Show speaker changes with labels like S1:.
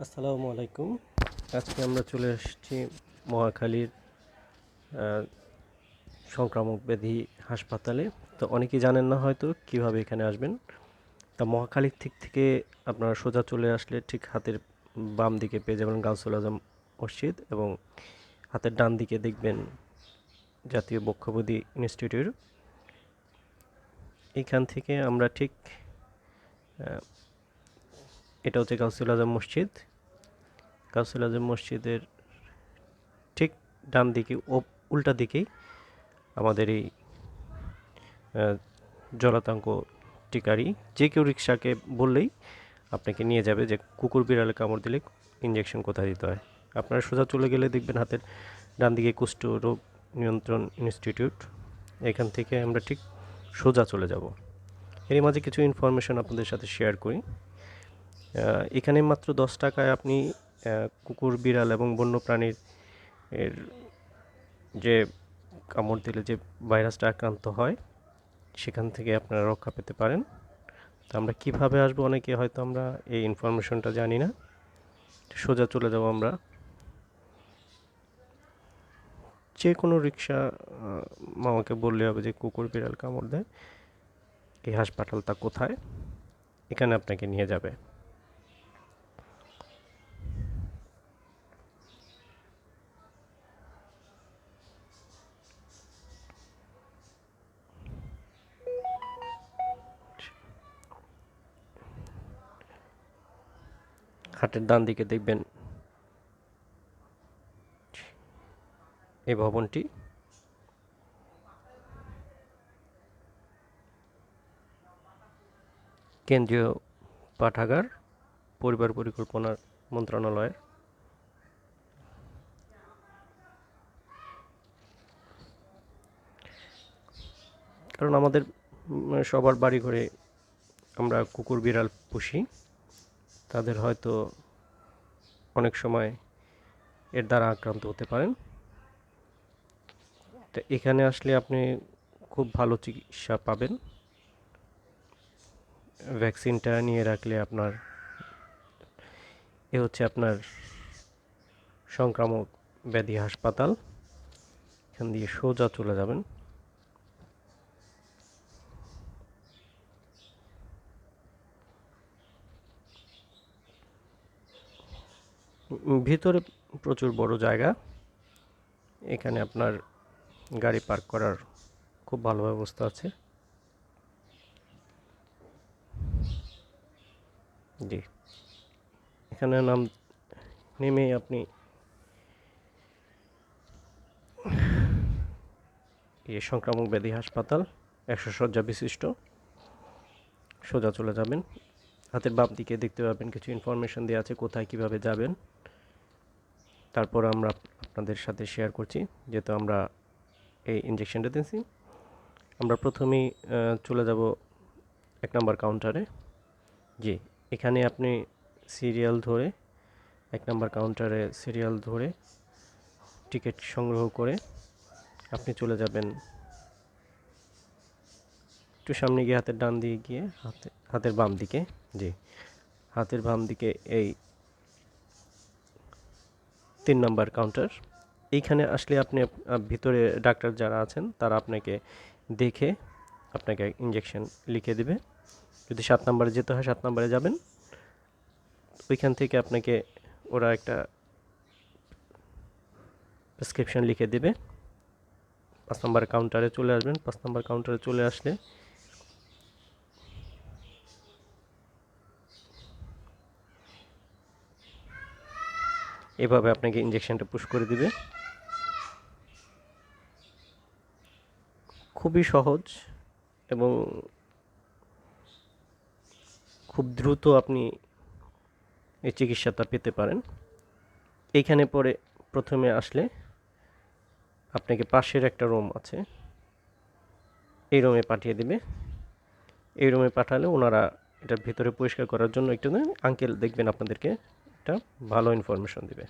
S1: আসসালামু আলাইকুম। আজকে আমরা চলে এসেছি মহাখালীর সংক্রামক ব্যাধি হাসপাতালে। তো অনেকেই জানেন না হয়তো কিভাবে এখানে আসবেন। তা মহাখালীর থেকে আপনারা সোজা চলে আসলে ঠিক হাতের বাম দিকে পেয়ে যাবেন গাউসুল আজম মসজিদ, এবং হাতের ডান দিকে দেখবেন জাতীয় বক্ষব্যাধি ইনস্টিটিউট। এইখান থেকে আমরা ঠিক এটা হচ্ছে গাউসুল আজম মসজিদ। গাউসুল আজম মসজিদের ঠিক ডান দিকে উল্টা দিকেই আমাদের এই জলাতঙ্ক টিকারি। যে কেউ রিক্সাকে বললেই আপনাকে নিয়ে যাবে যে কুকুর বিড়ালে কামড় দিলে ইঞ্জেকশন কোথায় দিতে হয়। আপনারা সোজা চলে গেলে দেখবেন হাতের ডান দিকে কুষ্ঠ রোগ নিয়ন্ত্রণ ইনস্টিটিউট। এখান থেকে আমরা ঠিক সোজা চলে যাব। এর মাঝে কিছু ইনফরমেশন আপনাদের সাথে শেয়ার করি। এখানে মাত্র 10 টাকায় আপনি কুকুর বিড়াল এবং বন্যপ্রাণীর এর যে কামড় দিলে যে ভাইরাসটা আক্রান্ত হয় সেখান থেকে আপনারা রক্ষা পেতে পারেন। তো আমরা কিভাবে আসবো, অনেকে হয়তো আমরা এই ইনফরমেশনটা জানি না। সোজা চলে যাব আমরা। যে কোনো রিক্সা মামাকে বললে হবে যে কুকুর বিড়াল কামড় দেয়, এই হাসপাতালটা কোথায়, এখানে আপনাকে নিয়ে যাবে। হাটের ডান দিকে দেখবেন এই ভবনটি। কেন্দ্রীয় পাঠাগার, পরিবার পরিকল্পনা মন্ত্রণালয়ের। কারণ আমাদের সবার বাড়ি ঘরে আমরা কুকুর বিড়াল পুষি, তাদের হয়তো অনেক সময় এর দ্বারা আক্রান্ত হতে পারেন। তো এখানে আসলে আপনি খুব ভালো চিকিৎসা পাবেন। ভ্যাকসিনটা নিয়ে রাখলে আপনার এ হচ্ছে আপনার সংক্রামক ব্যাধি হাসপাতাল। এখান দিয়ে সোজা চলে যাবেন। ভিতরে প্রচুর বড় জায়গা, এখানে আপনার গাড়ি পার্ক করার খুব ভালো ব্যবস্থা আছে। জি, এখানে নেমে আপনি এই সংক্রামক ব্যাধি হাসপাতাল 100 শয্যা বিশিষ্ট, সোজা চলে যাবেন। হাতের বাম দিকে দেখতে পাবেন কিছু ইনফরমেশন দেওয়া আছে কোথায় কিভাবে যাবেন। তারপর আমরা আপনাদের সাথে শেয়ার করছি, যেহেতু আমরা এই ইঞ্জেকশনটা দিয়েছি। আমরা প্রথমেই চলে যাব 1 নম্বর কাউন্টারে। জি, এখানে আপনি সিরিয়াল ধরে 1 নম্বর কাউন্টারে সিরিয়াল ধরে টিকিট সংগ্রহ করে আপনি চলে যাবেন একটু সামনে গিয়ে হাতের ডান দিকে গিয়ে হাতের বাম দিকে। জি, হাতের বাম দিকে এই 3 নম্বর কাউন্টার। এইখানে আসলে আপনি ভিতরে ডাক্তার যারা আছেন তারা আপনাকে দেখে আপনাকে ইঞ্জেকশন লিখে দেবে। যদি 7 নম্বরে যেতে হয় 7 নম্বরে যাবেন। ওইখান থেকে আপনাকে ওরা একটা প্রেসক্রিপশন লিখে দেবে। 5 নম্বর কাউন্টারে চলে আসবেন। 5 নম্বর কাউন্টারে চলে আসলে এভাবে আপনাকে ইঞ্জেকশনটা পুশ করে দিবে। খুবই সহজ এবং খুব দ্রুত আপনি এই চিকিৎসাটা পেতে পারেন। এইখানে পরে প্রথমে আসলে আপনাকে পাশের একটা রুম আছে, এই রুমে পাঠিয়ে দিবে। এই রুমে পাঠালে ওনারা এটার ভিতরে পরিষ্কার করার জন্য একটু আঙ্কেল দেখবেন আপনাদেরকে একটা ভালো ইনফরমেশন দিবে।